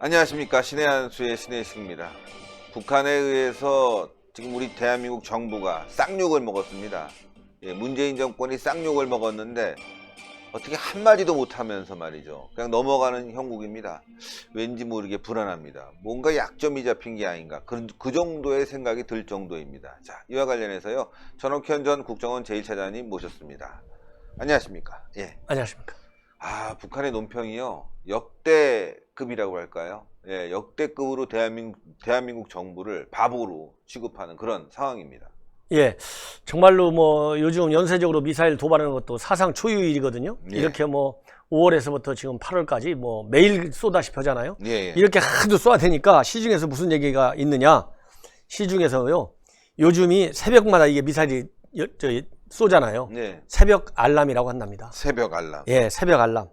안녕하십니까. 신의 한수의 신의식입니다. 북한에 의해서 지금 우리 대한민국 정부가 쌍욕을 먹었습니다. 문재인 정권이 쌍욕을 먹었는데 어떻게 한마디도 못하면서 말이죠. 그냥 넘어가는 형국입니다. 왠지 모르게 불안합니다. 뭔가 약점이 잡힌 게 아닌가. 그 정도의 생각이 들 정도입니다. 자, 이와 관련해서요. 전옥현 전 국정원 제1차장님 모셨습니다. 안녕하십니까. 예. 안녕하십니까. 북한의 논평이요. 역대급이라고 할까요? 예, 역대급으로 대한민국 정부를 바보로 취급하는 그런 상황입니다. 예, 정말로 요즘 연쇄적으로 미사일 도발하는 것도 사상 초유의 일이거든요. 예. 이렇게 5월에서부터 지금 8월까지 매일 쏘다시피 하잖아요. 예. 이렇게 하도 쏘아대니까 시중에서 무슨 얘기가 있느냐. 시중에서요, 요즘이 새벽마다 이게 미사일이 쏘잖아요. 예. 새벽 알람이라고 한답니다. 새벽 알람. 예, 새벽 알람.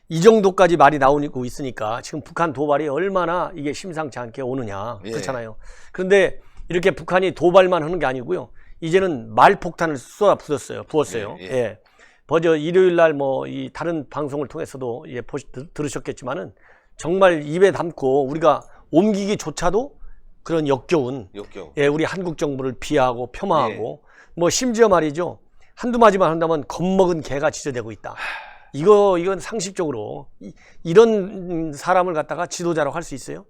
이 정도까지 말이 나오고 있으니까 지금 북한 도발이 얼마나 이게 심상치 않게 오느냐. 예. 그렇잖아요. 그런데 이렇게 북한이 도발만 하는 게 아니고요. 이제는 말폭탄을 쏟아 부었어요. 예. 예. 먼저 일요일 날 이 다른 방송을 통해서도 들으셨겠지만은 정말 입에 담고 우리가 옮기기조차도 그런 역겨운 예, 우리 한국 정부를 비하하고 폄하하고 심지어 말이죠. 한두 마디만 한다면 겁먹은 개가 지저대고 있다. 이건 상식적으로 이런 사람을 갖다가 지도자라고 할 수 있어요?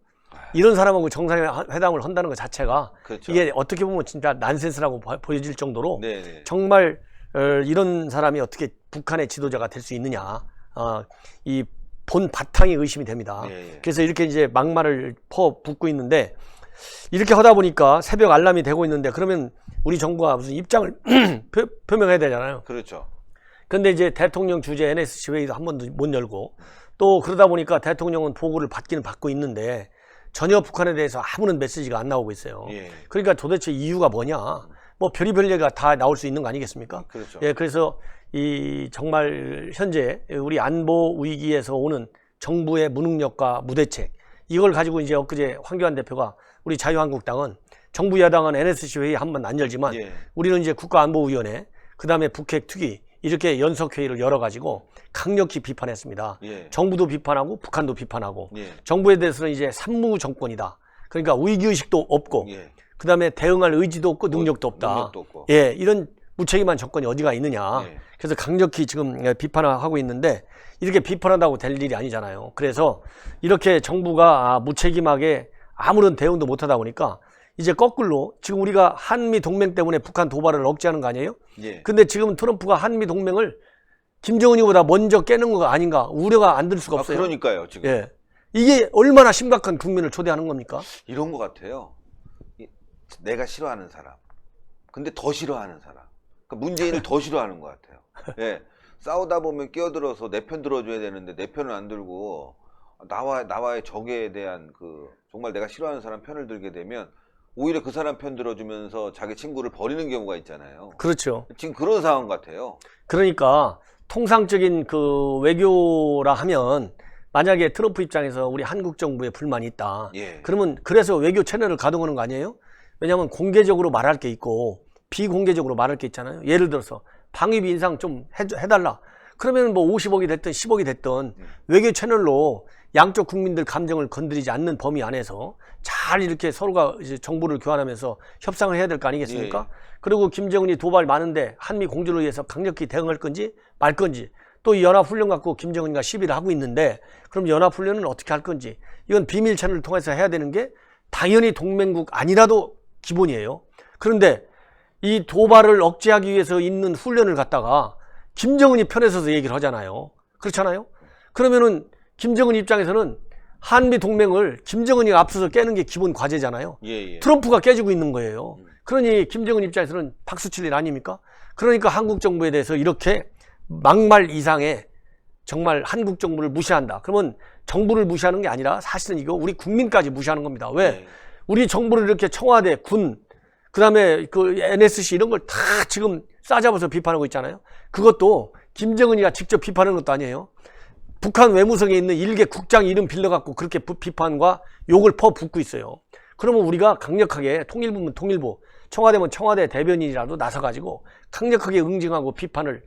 이런 사람하고 정상회담을 한다는 것 자체가 그렇죠. 이게 어떻게 보면 진짜 난센스라고 보여질 정도로 네네. 정말 이런 사람이 어떻게 북한의 지도자가 될 수 있느냐, 이 본 바탕이 의심이 됩니다. 예. 그래서 이렇게 이제 막말을 퍼붓고 있는데 이렇게 하다 보니까 새벽 알람이 되고 있는데 그러면 우리 정부가 무슨 입장을 표명해야 되잖아요. 그렇죠. 근데 이제 대통령 주재 NSC 회의도 한 번도 못 열고 또 그러다 보니까 대통령은 보고를 받기는 받고 있는데 전혀 북한에 대해서 아무런 메시지가 안 나오고 있어요. 예. 그러니까 도대체 이유가 뭐냐? 별의별 얘기가 다 나올 수 있는 거 아니겠습니까? 그렇죠. 예, 그래서 이 정말 현재 우리 안보 위기에서 오는 정부의 무능력과 무대책 이걸 가지고 이제 엊그제 황교안 대표가 우리 자유한국당은 정부 야당은 NSC 회의 한 번 안 열지만 우리는 이제 국가안보위원회 그다음에 북핵 특위 이렇게 연석회의를 열어가지고 강력히 비판했습니다. 정부도 비판하고 북한도 비판하고 정부에 대해서는 이제 산무 정권이다. 그러니까 위기의식도 없고 그 다음에 대응할 의지도 없고 능력도 없다. 예, 이런 무책임한 정권이 어디가 있느냐. 그래서 강력히 지금 비판하고 있는데 이렇게 비판한다고 될 일이 아니잖아요. 그래서 이렇게 정부가 무책임하게 아무런 대응도 못하다 보니까 이제 거꾸로 지금 우리가 한미 동맹 때문에 북한 도발을 억제하는 거 아니에요? 근데 지금 트럼프가 한미 동맹을 김정은이보다 먼저 깨는 거 아닌가 우려가 안 들 수가 없어요. 그러니까요, 지금. 예. 이게 얼마나 심각한 국민을 초대하는 겁니까? 이런 것 같아요. 내가 싫어하는 사람. 근데 더 싫어하는 사람. 그러니까 문재인을 더 싫어하는 것 같아요. 예. 싸우다 보면 끼어들어서 내 편 들어줘야 되는데 내 편을 안 들고 나와의 적에 대한 정말 내가 싫어하는 사람 편을 들게 되면 오히려 그 사람 편 들어주면서 자기 친구를 버리는 경우가 있잖아요. 그렇죠. 지금 그런 상황 같아요. 그러니까 통상적인 외교라 하면 만약에 트럼프 입장에서 우리 한국 정부에 불만이 있다. 그러면 그래서 외교 채널을 가동하는 거 아니에요? 왜냐하면 공개적으로 말할 게 있고 비공개적으로 말할 게 있잖아요. 예를 들어서 방위비 인상 좀 해달라. 그러면 50억이 됐든 10억이 됐든 외교 채널로 양쪽 국민들 감정을 건드리지 않는 범위 안에서 잘 이렇게 서로가 이제 정보를 교환하면서 협상을 해야 될 거 아니겠습니까? 그리고 김정은이 도발 많은데 한미 공조를 위해서 강력히 대응할 건지 말 건지 또 이 연합훈련 갖고 김정은이가 시비를 하고 있는데 그럼 연합훈련은 어떻게 할 건지 이건 비밀 채널을 통해서 해야 되는 게 당연히 동맹국 아니라도 기본이에요. 그런데 이 도발을 억제하기 위해서 있는 훈련을 갖다가 김정은이 편에 서서 얘기를 하잖아요. 그렇잖아요? 그러면은 김정은 입장에서는 한미 동맹을 김정은이 앞서서 깨는 게 기본 과제잖아요. 트럼프가 깨지고 있는 거예요. 그러니 김정은 입장에서는 박수 칠 일 아닙니까? 그러니까 한국 정부에 대해서 이렇게 막말 이상의 정말 한국 정부를 무시한다. 그러면 정부를 무시하는 게 아니라 사실은 이거 우리 국민까지 무시하는 겁니다. 왜? 우리 정부를 이렇게 청와대, 군, 그 다음에 NSC 이런 걸 다 지금 싸잡아서 비판하고 있잖아요. 그것도 김정은이가 직접 비판하는 것도 아니에요. 북한 외무성에 있는 일개 국장 이름 빌려갖고 그렇게 비판과 욕을 퍼붓고 있어요. 그러면 우리가 강력하게 통일부면 통일부, 청와대면 청와대 대변인이라도 나서가지고 강력하게 응징하고 비판을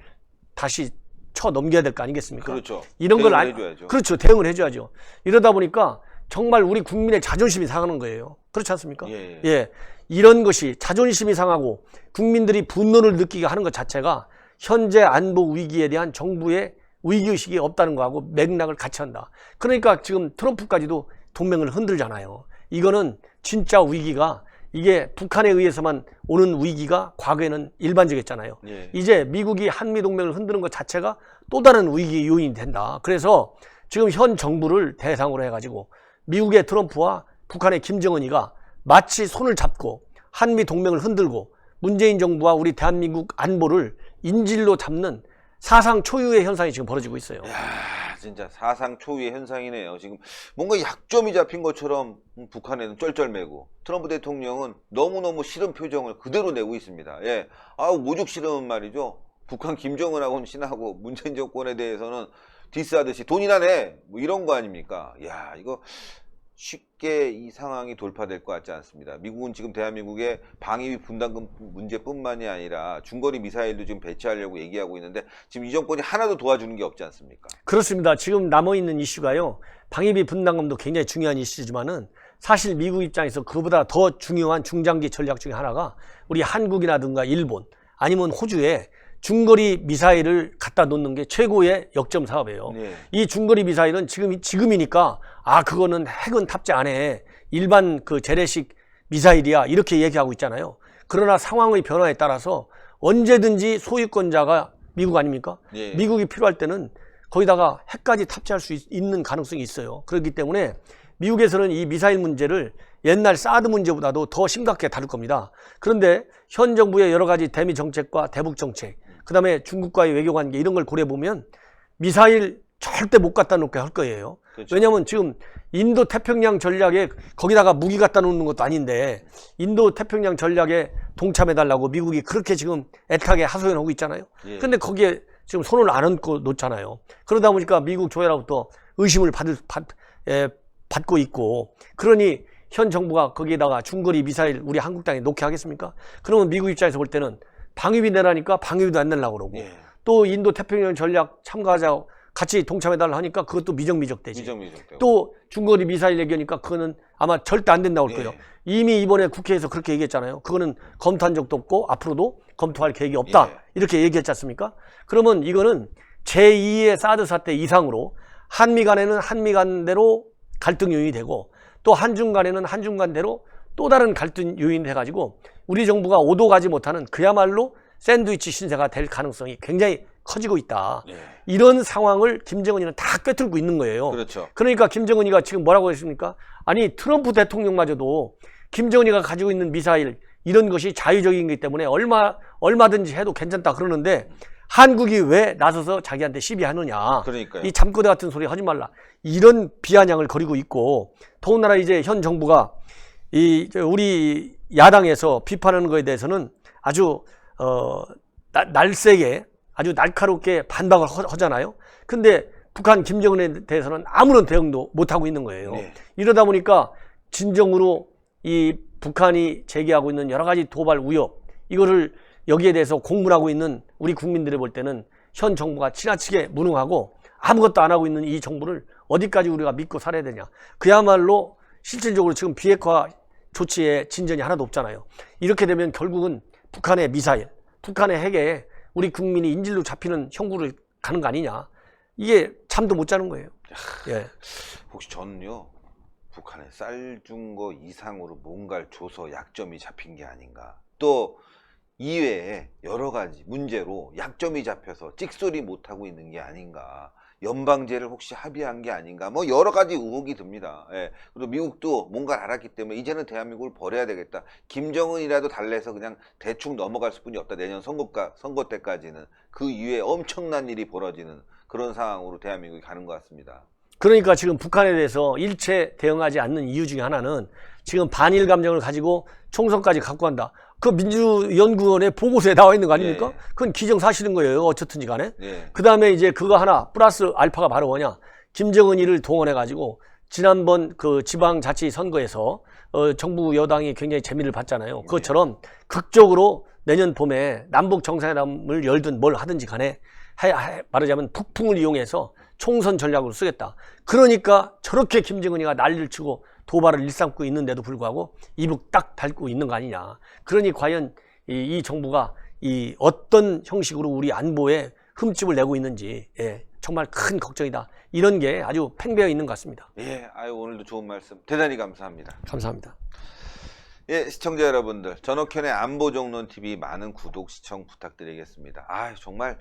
다시 쳐 넘겨야 될 거 아니겠습니까? 그렇죠. 이런 걸 대응을 해줘야죠. 그렇죠. 대응을 해줘야죠. 이러다 보니까 정말 우리 국민의 자존심이 상하는 거예요. 그렇지 않습니까? 예. 예. 이런 것이 자존심이 상하고 국민들이 분노를 느끼게 하는 것 자체가 현재 안보 위기에 대한 정부의 위기의식이 없다는 거하고 맥락을 같이 한다. 그러니까 지금 트럼프까지도 동맹을 흔들잖아요. 이거는 진짜 위기가 이게 북한에 의해서만 오는 위기가 과거에는 일반적이었잖아요. 예. 이제 미국이 한미동맹을 흔드는 것 자체가 또 다른 위기 요인이 된다. 그래서 지금 현 정부를 대상으로 해가지고 미국의 트럼프와 북한의 김정은이가 마치 손을 잡고 한미동맹을 흔들고 문재인 정부와 우리 대한민국 안보를 인질로 잡는 사상 초유의 현상이 지금 벌어지고 있어요. 야, 진짜 사상 초유의 현상이네요. 지금 뭔가 약점이 잡힌 것처럼 북한에는 쩔쩔매고 트럼프 대통령은 너무너무 싫은 표정을 그대로 내고 있습니다. 예, 오죽 싫으면 말이죠. 북한 김정은하고는 친하고 문재인 정권에 대해서는 디스하듯이 돈이나 내, 뭐 이런 거 아닙니까? 야, 이거 쉽게 이 상황이 돌파될 것 같지 않습니다. 미국은 지금 대한민국의 방위비 분담금 문제뿐만이 아니라 중거리 미사일도 지금 배치하려고 얘기하고 있는데 지금 이 정권이 하나도 도와주는 게 없지 않습니까? 그렇습니다. 지금 남아있는 이슈가요. 방위비 분담금도 굉장히 중요한 이슈지만은 사실 미국 입장에서 그보다 더 중요한 중장기 전략 중에 하나가 우리 한국이라든가 일본 아니면 호주에 중거리 미사일을 갖다 놓는 게 최고의 역점 사업이에요. 네. 이 중거리 미사일은 지금이니까 그거는 핵은 탑재 안 해. 일반 그 재래식 미사일이야. 이렇게 얘기하고 있잖아요. 그러나 상황의 변화에 따라서 언제든지 소유권자가 미국 아닙니까? 네. 미국이 필요할 때는 거기다가 핵까지 탑재할 수 있는 가능성이 있어요. 그렇기 때문에 미국에서는 이 미사일 문제를 옛날 사드 문제보다도 더 심각하게 다룰 겁니다. 그런데 현 정부의 여러 가지 대미 정책과 대북 정책, 그 다음에 중국과의 외교관계 이런 걸 고려해보면 미사일 절대 못 갖다 놓게 할 거예요. 그렇죠. 왜냐하면 지금 인도 태평양 전략에 거기다가 무기 갖다 놓는 것도 아닌데 인도 태평양 전략에 동참해달라고 미국이 그렇게 지금 애타게 하소연하고 있잖아요. 예. 근데 거기에 지금 손을 안 얹고 놓잖아요. 그러다 보니까 미국 조회로부터 의심을 받고 있고, 그러니 현 정부가 거기에다가 중거리 미사일 우리 한국 땅에 놓게 하겠습니까? 그러면 미국 입장에서 볼 때는 방위비 내라니까 방위비도 안 내려고 그러고, 예. 또 인도 태평양 전략 참가하자 같이 동참해달라 하니까 그것도 미적미적되지. 미적미적되고. 또 중거리 미사일 얘기하니까 그거는 아마 절대 안 된다고 할 거예요. 예. 이미 이번에 국회에서 그렇게 얘기했잖아요. 그거는 검토한 적도 없고 앞으로도 검토할 계획이 없다. 예. 이렇게 얘기했지 않습니까? 그러면 이거는 제2의 사드 사태 이상으로 한미 간에는 한미 간대로 갈등 요인이 되고, 또 한중 간에는 한중 간대로 또 다른 갈등 요인이 돼가지고 우리 정부가 오도 가지 못하는 그야말로 샌드위치 신세가 될 가능성이 굉장히 커지고 있다. 예. 이런 상황을 김정은이는 다 꿰뚫고 있는 거예요. 그렇죠. 그러니까 김정은이가 지금 뭐라고 했습니까? 아니 트럼프 대통령마저도 김정은이가 가지고 있는 미사일 이런 것이 자유적인 거기 때문에 얼마든지 해도 괜찮다 그러는데 한국이 왜 나서서 자기한테 시비하느냐. 그러니까요. 이 잠꼬대 같은 소리 하지 말라. 이런 비아냥을 거리고 있고, 더군다나 이제 현 정부가 우리 야당에서 비판하는 거에 대해서는 아주 날쌔게 아주 날카롭게 반박을 하잖아요. 근데 북한 김정은에 대해서는 아무런 대응도 못하고 있는 거예요. 네. 이러다 보니까 진정으로 이 북한이 제기하고 있는 여러 가지 도발 우려, 이거를 여기에 대해서 공분하고 있는 우리 국민들이 볼 때는 현 정부가 지나치게 무능하고 아무것도 안 하고 있는 이 정부를 어디까지 우리가 믿고 살아야 되냐. 그야말로 실질적으로 지금 비핵화 조치에 진전이 하나도 없잖아요. 이렇게 되면 결국은 북한의 미사일, 북한의 핵에 우리 국민이 인질로 잡히는 형국을 가는 거 아니냐. 이게 잠도 못 자는 거예요. 예. 혹시 저는요, 북한에 쌀 준 거 이상으로 뭔가를 줘서 약점이 잡힌 게 아닌가. 또 이외에 여러 가지 문제로 약점이 잡혀서 찍소리 못하고 있는 게 아닌가. 연방제를 혹시 합의한 게 아닌가. 뭐 여러 가지 의혹이 듭니다. 예. 그리고 미국도 뭔가를 알았기 때문에 이제는 대한민국을 버려야 되겠다. 김정은이라도 달래서 그냥 대충 넘어갈 수뿐이 없다. 내년 선거 때까지는. 그 이후에 엄청난 일이 벌어지는 그런 상황으로 대한민국이 가는 것 같습니다. 그러니까 지금 북한에 대해서 일체 대응하지 않는 이유 중에 하나는 지금 반일 감정을 가지고 총선까지 갖고 간다. 그 민주연구원의 보고서에 나와 있는 거 아닙니까? 예. 그건 기정사실인 거예요. 어쨌든지 간에. 예. 그 다음에 이제 그거 하나 플러스 알파가 바로 뭐냐. 김정은이를 동원해가지고 지난번 그 지방자치 선거에서 정부 여당이 굉장히 재미를 봤잖아요. 그것처럼 극적으로 내년 봄에 남북 정상회담을 열든 뭘 하든지 간에 말하자면 북풍을 이용해서 총선 전략으로 쓰겠다. 그러니까 저렇게 김정은이가 난리를 치고 도발을 일삼고 있는데도 불구하고 이북 딱 밟고 있는 거 아니냐. 그러니 과연 이 정부가 이 어떤 형식으로 우리 안보에 흠집을 내고 있는지 정말 큰 걱정이다. 이런 게 아주 팽배해 있는 것 같습니다. 예, 아유 오늘도 좋은 말씀 대단히 감사합니다. 감사합니다. 예, 시청자 여러분들, 전옥현의 안보정론TV 많은 구독, 시청 부탁드리겠습니다. 아, 정말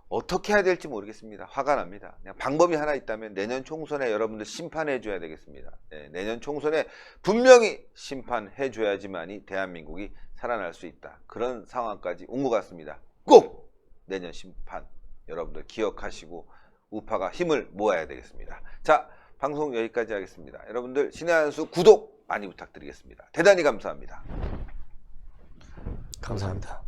어떻게 해야 될지 모르겠습니다. 화가 납니다. 그냥 방법이 하나 있다면 내년 총선에 여러분들 심판해 줘야 되겠습니다. 예, 내년 총선에 분명히 심판해 줘야지만이 대한민국이 살아날 수 있다. 그런 상황까지 온 것 같습니다. 꼭 내년 심판 여러분들 기억하시고 우파가 힘을 모아야 되겠습니다. 자, 방송 여기까지 하겠습니다. 여러분들 신의 한수 구독 많이 부탁드리겠습니다. 대단히 감사합니다. 감사합니다.